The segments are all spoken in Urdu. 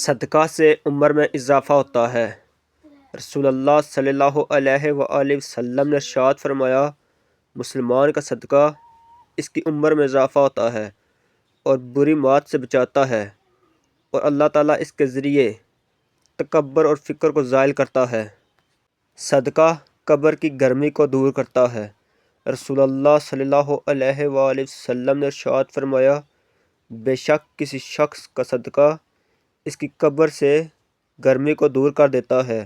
صدقہ سے عمر میں اضافہ ہوتا ہے۔ رسول اللہ صلی اللہ علیہ وآلہ وسلم نے ارشاد فرمایا، مسلمان کا صدقہ اس کی عمر میں اضافہ ہوتا ہے اور بری موت سے بچاتا ہے، اور اللہ تعالیٰ اس کے ذریعے تکبر اور فکر کو زائل کرتا ہے۔ صدقہ قبر کی گرمی کو دور کرتا ہے۔ رسول اللہ صلی اللہ علیہ وآلہ وسلم نے ارشاد فرمایا، بے شک کسی شخص کا صدقہ اس کی قبر سے گرمی کو دور کر دیتا ہے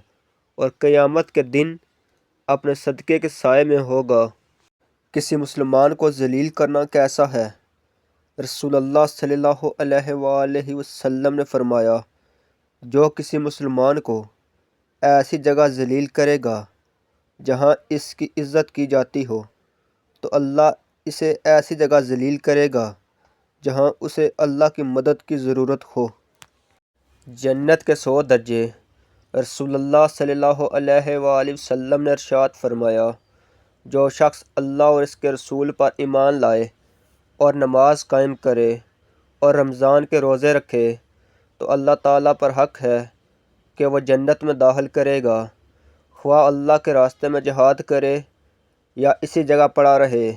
اور قیامت کے دن اپنے صدقے کے سائے میں ہوگا۔ کسی مسلمان کو ذلیل کرنا کیسا ہے؟ رسول اللہ صلی اللہ علیہ وآلہ وسلم نے فرمایا، جو کسی مسلمان کو ایسی جگہ ذلیل کرے گا جہاں اس کی عزت کی جاتی ہو، تو اللہ اسے ایسی جگہ ذلیل کرے گا جہاں اسے اللہ کی مدد کی ضرورت ہو۔ جنت کے 100 درجے۔ رسول اللہ صلی اللہ علیہ وآلہ وسلم نے ارشاد فرمایا، جو شخص اللہ اور اس کے رسول پر ایمان لائے اور نماز قائم کرے اور رمضان کے روزے رکھے تو اللہ تعالیٰ پر حق ہے کہ وہ جنت میں داخل کرے گا، خواہ اللہ کے راستے میں جہاد کرے یا اسی جگہ پڑا رہے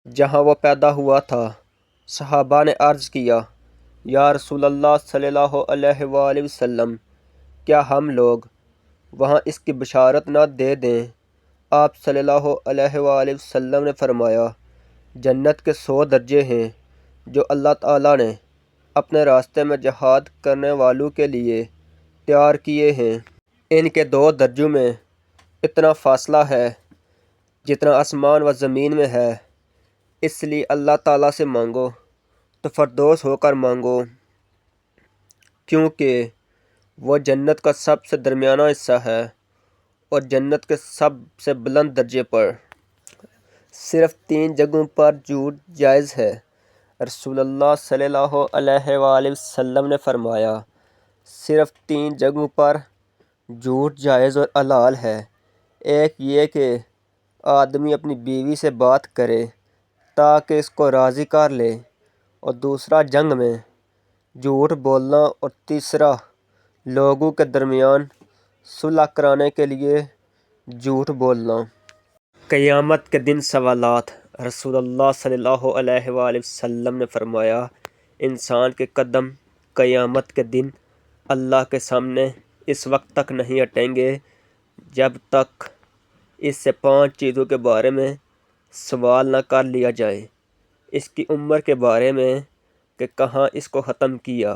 جہاں وہ پیدا ہوا تھا۔ صحابہ نے عرض کیا، یا رسول اللہ صلی اللہ علیہ وآلہ وسلم، کیا ہم لوگ وہاں اس کی بشارت نہ دے دیں؟ آپ صلی اللہ علیہ وآلہ وسلم نے فرمایا، جنت کے 100 درجے ہیں جو اللہ تعالیٰ نے اپنے راستے میں جہاد کرنے والوں کے لیے تیار کیے ہیں۔ ان کے 2 درجوں میں اتنا فاصلہ ہے جتنا آسمان و زمین میں ہے، اس لیے اللہ تعالیٰ سے مانگو تو فردوس ہو کر مانگو، کیونکہ وہ جنت کا سب سے درمیانہ حصہ ہے اور جنت کے سب سے بلند درجے پر۔ صرف 3 جگہوں پر جھوٹ جائز ہے۔ رسول اللہ صلی اللہ علیہ وآلہ وسلم نے فرمایا، صرف 3 جگہوں پر جھوٹ جائز اور حلال ہے۔ ایک یہ کہ آدمی اپنی بیوی سے بات کرے تاکہ اس کو راضی کر لے، اور دوسرا جنگ میں جھوٹ بولنا، اور تیسرا لوگوں کے درمیان صلح کرانے کے لیے جھوٹ بولنا۔ قیامت کے دن سوالات۔ رسول اللہ صلی اللہ علیہ وآلہ وسلم نے فرمایا، انسان کے قدم قیامت کے دن اللہ کے سامنے اس وقت تک نہیں ہٹیں گے جب تک اس سے 5 چیزوں کے بارے میں سوال نہ کر لیا جائے۔ اس کی عمر کے بارے میں کہ کہاں اس کو ختم کیا،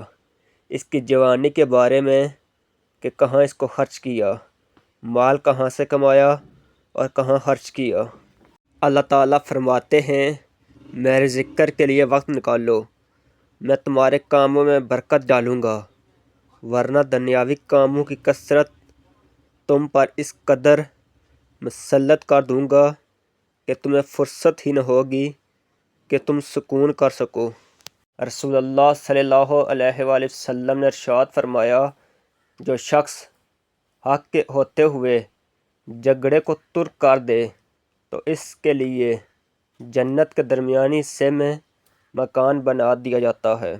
اس کی جوانی کے بارے میں کہ کہاں اس کو خرچ کیا، مال کہاں سے کمایا اور کہاں خرچ کیا۔ اللہ تعالیٰ فرماتے ہیں، میرے ذکر کے لیے وقت نکالو، میں تمہارے کاموں میں برکت ڈالوں گا، ورنہ دنیاوی کاموں کی کثرت تم پر اس قدر مسلط کر دوں گا کہ تمہیں فرصت ہی نہ ہوگی کہ تم سکون کر سکو۔ رسول اللہ صلی اللہ علیہ وآلہ وسلم نے ارشاد فرمایا، جو شخص حق کے ہوتے ہوئے جھگڑے کو ترک کر دے تو اس کے لیے جنت کے درمیانی حصے میں مکان بنا دیا جاتا ہے۔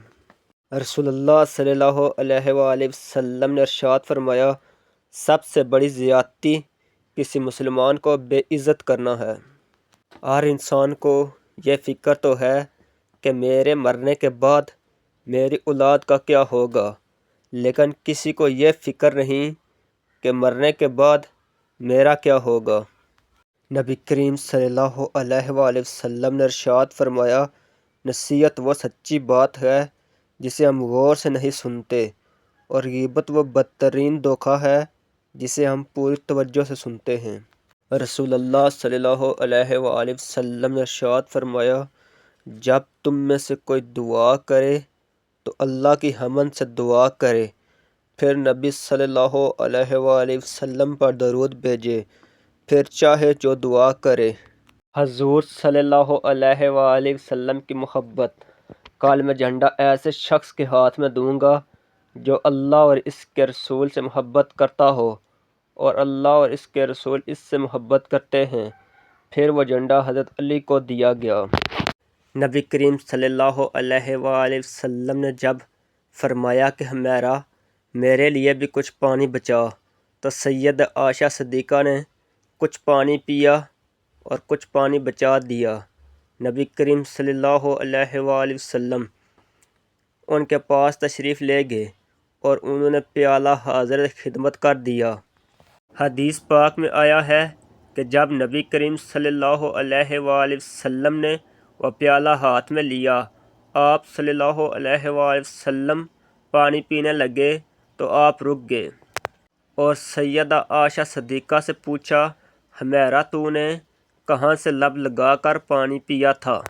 رسول اللہ صلی اللہ علیہ وآلہ وسلم نے ارشاد فرمایا، سب سے بڑی زیادتی کسی مسلمان کو بے عزت کرنا ہے۔ ہر انسان کو یہ فکر تو ہے کہ میرے مرنے کے بعد میری اولاد کا کیا ہوگا، لیکن کسی کو یہ فکر نہیں کہ مرنے کے بعد میرا کیا ہوگا۔ نبی کریم صلی اللہ علیہ وآلہ وسلم نے ارشاد فرمایا، نصیحت وہ سچی بات ہے جسے ہم غور سے نہیں سنتے، اور غیبت وہ بدترین دھوکہ ہے جسے ہم پوری توجہ سے سنتے ہیں۔ رسول اللہ صلی اللہ علیہ وآلہ وسلم نے ارشاد فرمایا، جب تم میں سے کوئی دعا کرے تو اللہ کی حمد سے دعا کرے، پھر نبی صلی اللہ علیہ وآلہ وسلم پر درود بھیجے، پھر چاہے جو دعا کرے۔ حضور صلی اللہ علیہ وآلہ وسلم کی محبت۔ کل میں جھنڈا ایسے شخص کے ہاتھ میں دوں گا جو اللہ اور اس کے رسول سے محبت کرتا ہو اور اللہ اور اس کے رسول اس سے محبت کرتے ہیں۔ پھر وہ جھنڈا حضرت علی کو دیا گیا۔ نبی کریم صلی اللہ علیہ وآلہ وسلم نے جب فرمایا کہ ہمیرا میرے لیے بھی کچھ پانی بچا، تو سید عائشہ صدیقہ نے کچھ پانی پیا اور کچھ پانی بچا دیا۔ نبی کریم صلی اللہ علیہ وآلہ وسلم ان کے پاس تشریف لے گئے اور انہوں نے پیالہ حاضر خدمت کر دیا۔ حدیث پاک میں آیا ہے کہ جب نبی کریم صلی اللہ علیہ وآلہ وسلم نے وہ پیالہ ہاتھ میں لیا، آپ صلی اللہ علیہ وآلہ وسلم پانی پینے لگے تو آپ رک گئے اور سیدہ عائشہ صدیقہ سے پوچھا، ہمیرا تو نے کہاں سے لب لگا کر پانی پیا تھا؟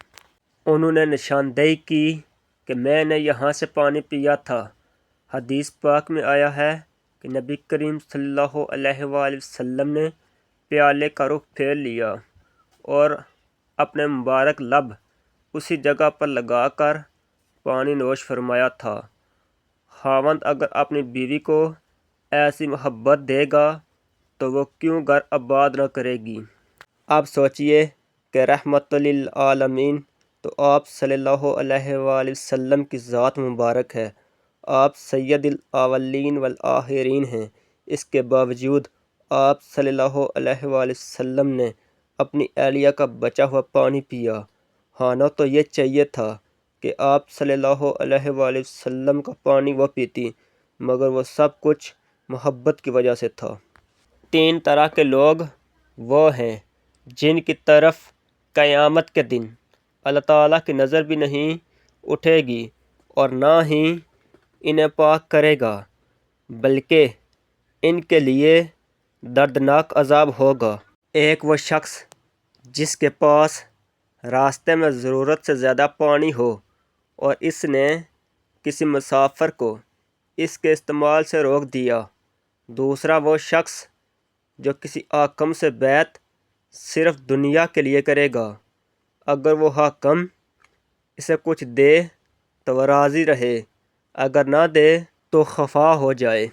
انہوں نے نشاندہی کی کہ میں نے یہاں سے پانی پیا تھا۔ حدیث پاک میں آیا ہے کہ نبی کریم صلی اللہ علیہ وآلہ وسلم نے پیالے کا رخ پھیر لیا اور اپنے مبارک لب اسی جگہ پر لگا کر پانی نوش فرمایا تھا۔ خاوند اگر اپنی بیوی کو ایسی محبت دے گا تو وہ کیوں گھر آباد نہ کرے گی؟ اب سوچئے کہ رحمت للعالمین تو آپ صلی اللہ علیہ وآلہ وسلم کی ذات مبارک ہے، آپ سید الاولین والآخرین ہیں، اس کے باوجود آپ صلی اللہ علیہ وآلہ وسلم نے اپنی اہلیہ کا بچا ہوا پانی پیا۔ ہونا تو یہ چاہیے تھا کہ آپ صلی اللہ علیہ وآلہ وسلم کا پانی وہ پیتی، مگر وہ سب کچھ محبت کی وجہ سے تھا۔ 3 طرح کے لوگ وہ ہیں جن کی طرف قیامت کے دن اللہ تعالیٰ کی نظر بھی نہیں اٹھے گی اور نہ ہی انہیں پاک کرے گا، بلکہ ان کے لیے دردناک عذاب ہوگا۔ ایک وہ شخص جس کے پاس راستے میں ضرورت سے زیادہ پانی ہو اور اس نے کسی مسافر کو اس کے استعمال سے روک دیا۔ دوسرا وہ شخص جو کسی حاکم سے بیعت صرف دنیا کے لیے کرے گا، اگر وہ حاکم اسے کچھ دے تو وہ راضی رہے، اگر نہ دے تو خفا ہو جائے۔